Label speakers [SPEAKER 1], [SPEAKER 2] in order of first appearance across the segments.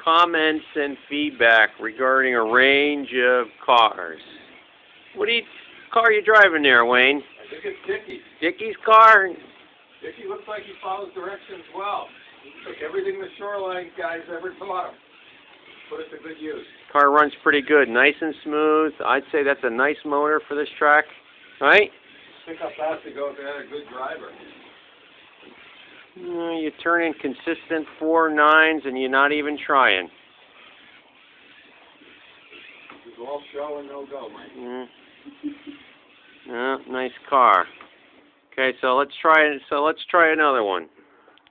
[SPEAKER 1] comments and feedback regarding a range of cars. What car are you driving there, Wayne?
[SPEAKER 2] I think it's Dickie's.
[SPEAKER 1] Dickie's car?
[SPEAKER 2] Dickie looks like he follows directions well. He took everything the Shoreline guys ever taught him. Put it to good use.
[SPEAKER 1] Car runs pretty good, nice and smooth. I'd say that's a nice motor for this track, right?
[SPEAKER 2] Pick up fast to go if they had a good driver.
[SPEAKER 1] You turn in consistent 4.9s and you're not even trying.
[SPEAKER 2] It's all show and no go, Mike.
[SPEAKER 1] Yeah, nice car. Okay, so let's try another one.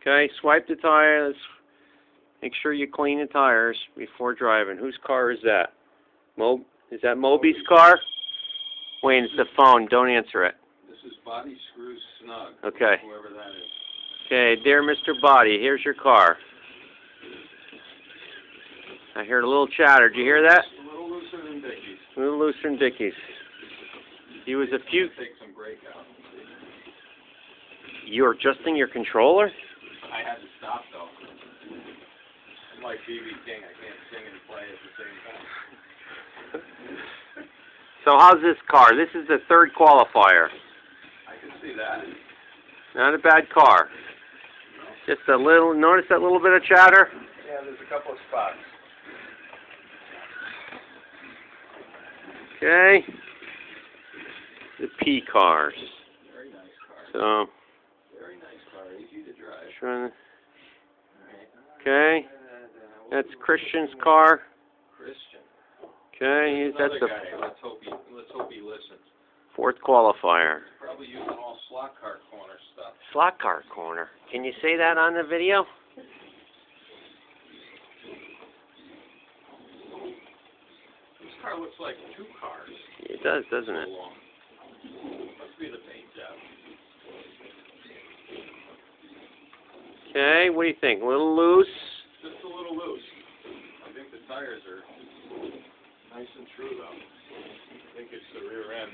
[SPEAKER 1] Okay, swipe the tires. Make sure you clean the tires before driving. Whose car is that? Is that Moby's car? Wayne, it's the phone. Don't answer it.
[SPEAKER 2] This is Body Screws Snug.
[SPEAKER 1] Okay.
[SPEAKER 2] Whoever that is.
[SPEAKER 1] Okay, dear Mr. Body, here's your car. I heard a little chatter. Did you hear that?
[SPEAKER 2] A little looser than Dickie's.
[SPEAKER 1] A little looser than Dickie's. He was a few.
[SPEAKER 2] Take some brake out.
[SPEAKER 1] You're adjusting your controller?
[SPEAKER 2] I had to stop though. I'm like B.B. King. I can't sing and play at the same time.
[SPEAKER 1] So how's this car? This is the third qualifier.
[SPEAKER 2] I can see that.
[SPEAKER 1] Not a bad car. Just a little, notice that little bit of chatter?
[SPEAKER 2] Yeah, there's a couple of spots.
[SPEAKER 1] Okay. The P cars.
[SPEAKER 2] Very nice car.
[SPEAKER 1] So.
[SPEAKER 2] Very nice car. Easy to drive.
[SPEAKER 1] Okay. That's Christian's car.
[SPEAKER 2] Christian.
[SPEAKER 1] Okay. That's the
[SPEAKER 2] guy. Let's hope he listens.
[SPEAKER 1] fourth qualifier.
[SPEAKER 2] Probably using all slot car corner stuff.
[SPEAKER 1] Slot car corner. Can you say that on the video?
[SPEAKER 2] This car looks like two cars.
[SPEAKER 1] It does, doesn't it?
[SPEAKER 2] Must be the paint job.
[SPEAKER 1] Okay, what do you think? A little loose?
[SPEAKER 2] Just a little loose. I think the tires are nice and true, though. I think it's the rear end.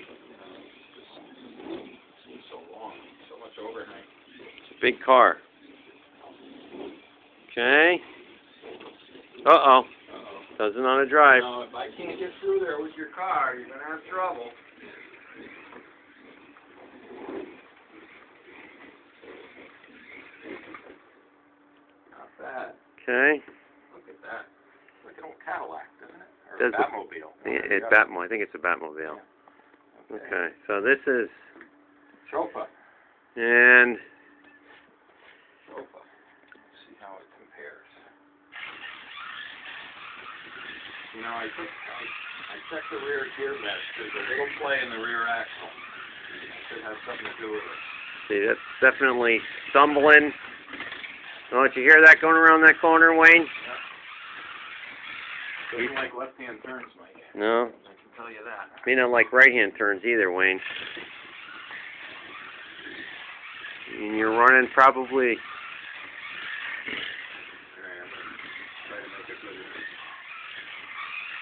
[SPEAKER 2] It seems so long. So much overhang.
[SPEAKER 1] It's a big car. Okay. Uh-oh. Doesn't want to drive.
[SPEAKER 2] No, if I can't get through there with your car, you're going to have trouble. Not bad.
[SPEAKER 1] Okay.
[SPEAKER 2] Look at that. Like an old Cadillac, doesn't it? Or
[SPEAKER 1] Does
[SPEAKER 2] a Batmobile.
[SPEAKER 1] Yeah, I think it's a Batmobile.
[SPEAKER 2] Yeah.
[SPEAKER 1] Okay, so this is...
[SPEAKER 2] Chauffeur.
[SPEAKER 1] And...
[SPEAKER 2] Chauffeur. Let's see how it compares. You know, I checked the rear gear mesh. There's a little play in the rear axle. Could have something to do with it.
[SPEAKER 1] See, that's definitely stumbling. Oh, did you hear that going around that corner, Wayne?
[SPEAKER 2] Yeah. Doesn't like left-hand turns, Mike.
[SPEAKER 1] No.
[SPEAKER 2] I can tell you that.
[SPEAKER 1] May not like right-hand turns either, Wayne. And you're running probably...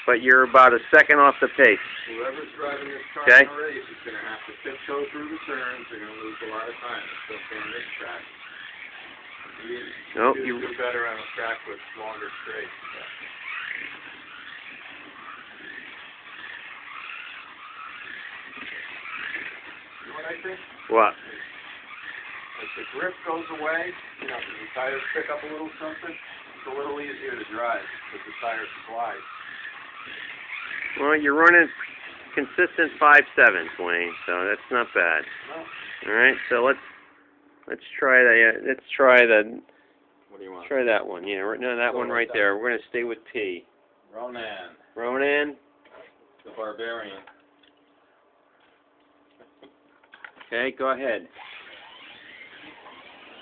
[SPEAKER 1] But you're about a second off the pace.
[SPEAKER 2] Whoever's driving this car
[SPEAKER 1] Okay.
[SPEAKER 2] in a race is going to have to tiptoe through the turns. They're going to lose a lot of time, especially on this track. You do better on a track with longer straights. You know what I think?
[SPEAKER 1] What?
[SPEAKER 2] As the grip goes away, you know, the tires pick up a little something, it's a little easier to drive because the tires slide.
[SPEAKER 1] Well, you're running consistent 5.7s, Wayne, so that's not bad.
[SPEAKER 2] No.
[SPEAKER 1] All right, so let's try the
[SPEAKER 2] What do you want?
[SPEAKER 1] try that one. Yeah, no, that one right there. We're gonna stay with P.
[SPEAKER 2] Ronan,
[SPEAKER 1] Ronan.
[SPEAKER 2] the Barbarian.
[SPEAKER 1] Okay, go ahead.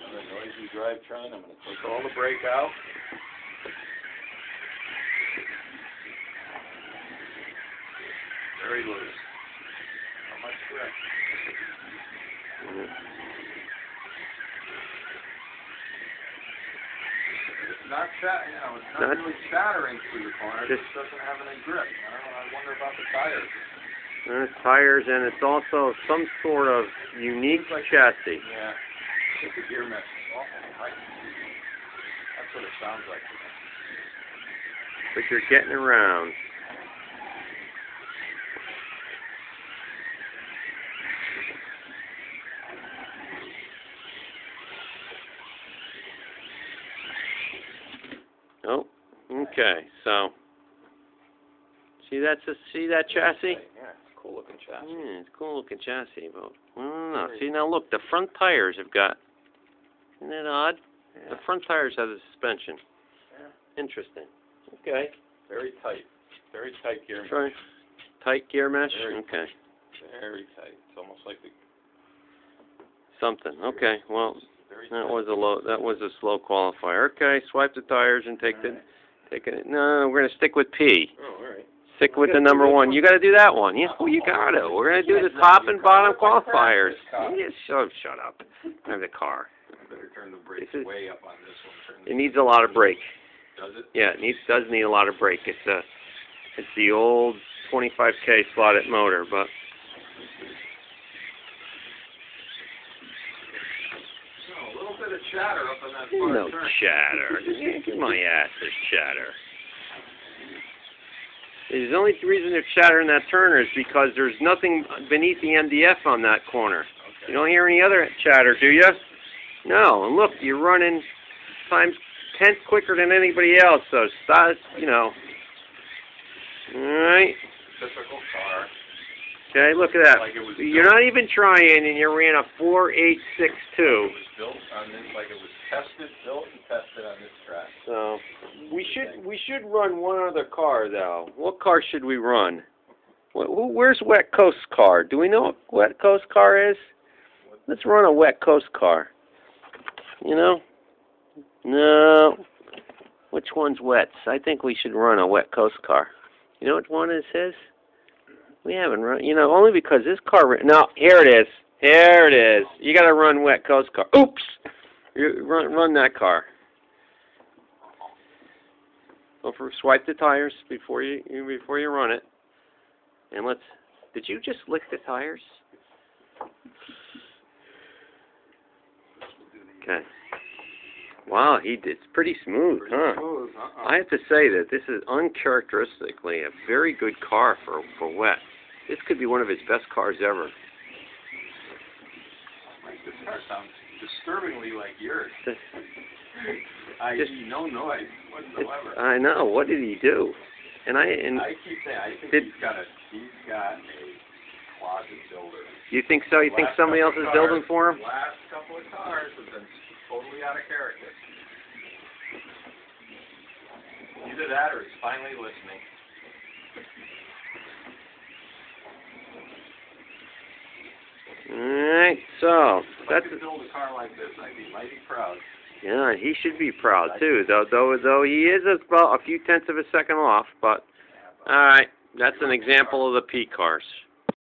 [SPEAKER 2] Another noisy drivetrain. I'm going to take all the brake out. Very loose. Not much grip. It's not really shattering through the corner. It just doesn't have any grip. I wonder about the tires.
[SPEAKER 1] There's tires, and it's also some sort of unique chassis.
[SPEAKER 2] Yeah. I think the gear mesh is awful tight. That's what it sounds like to me.
[SPEAKER 1] but you're getting around. Oh, okay. So, see that chassis?
[SPEAKER 2] Yeah, it's a cool looking chassis.
[SPEAKER 1] Yeah, it's a cool looking chassis, but I don't know. See, now look, the front tires have got. Isn't that odd?
[SPEAKER 2] Yeah.
[SPEAKER 1] The front tires have a suspension.
[SPEAKER 2] Yeah.
[SPEAKER 1] Interesting. Okay.
[SPEAKER 2] Very tight. Very tight gear mesh.
[SPEAKER 1] Try tight gear mesh.
[SPEAKER 2] Very
[SPEAKER 1] Okay.
[SPEAKER 2] Very tight. It's almost like the.
[SPEAKER 1] Something. Okay. Well,
[SPEAKER 2] Very
[SPEAKER 1] that
[SPEAKER 2] tight.
[SPEAKER 1] was a low. That was a slow qualifier. Okay. Swipe the tires and take the. Take it. No, we're gonna stick with P.
[SPEAKER 2] Oh, all right.
[SPEAKER 1] Stick with the number one. You got to do that one. Yeah, well, you got to. We're going to do the top and bottom qualifiers. Yeah, shut up. I have the car.
[SPEAKER 2] Better turn the brakes way up on this one.
[SPEAKER 1] It needs a lot of brake.
[SPEAKER 2] Does it?
[SPEAKER 1] Yeah, it does need a lot of brake. It's the old 25K slotted motor, but.
[SPEAKER 2] No, a little bit of chatter up on that far
[SPEAKER 1] No
[SPEAKER 2] turn.
[SPEAKER 1] chatter. Get my ass, there's chatter. The only reason there's chatter in that turner is because there's nothing beneath the MDF on that corner.
[SPEAKER 2] Okay.
[SPEAKER 1] You don't hear any other chatter, do you? No. And look, you're running times 10 quicker than anybody else, so stop, you know. All right.
[SPEAKER 2] Typical car.
[SPEAKER 1] Okay, look at that.
[SPEAKER 2] Like it was
[SPEAKER 1] You're not even trying, and you ran a 4862.
[SPEAKER 2] It was built on this, like it was built and tested on this track.
[SPEAKER 1] So we should run one other car though. What car should we run? Where's Wet Coast car? Do we know what Wet Coast car is? Let's run a Wet Coast car. You know? No. Which one's Wets? I think we should run a Wet Coast car. You know which one is his? We haven't run. You know, only because this car. No, here it is. Here it is. You got to run Wet Coast car. Oops. You run that car. Swipe the tires before you run it. And let's. Did you just lick the tires? Okay. Wow, he did. It's pretty smooth, huh?
[SPEAKER 2] Smooth.
[SPEAKER 1] I have to say that this is uncharacteristically a very good car for wet. This could be one of his best cars ever.
[SPEAKER 2] This car sounds disturbingly like yours. No noise whatsoever.
[SPEAKER 1] I know. What did he do? I
[SPEAKER 2] keep saying, I think he's got a closet builder.
[SPEAKER 1] You think so? You think somebody else is building for him?
[SPEAKER 2] The last couple of cars have been totally out of character. Either that or he's finally listening.
[SPEAKER 1] Alright, so
[SPEAKER 2] If I could build a car like this, I'd be mighty proud.
[SPEAKER 1] Yeah, he should be proud too, though he is about a few tenths of a second off, but alright, that's an example of the P cars.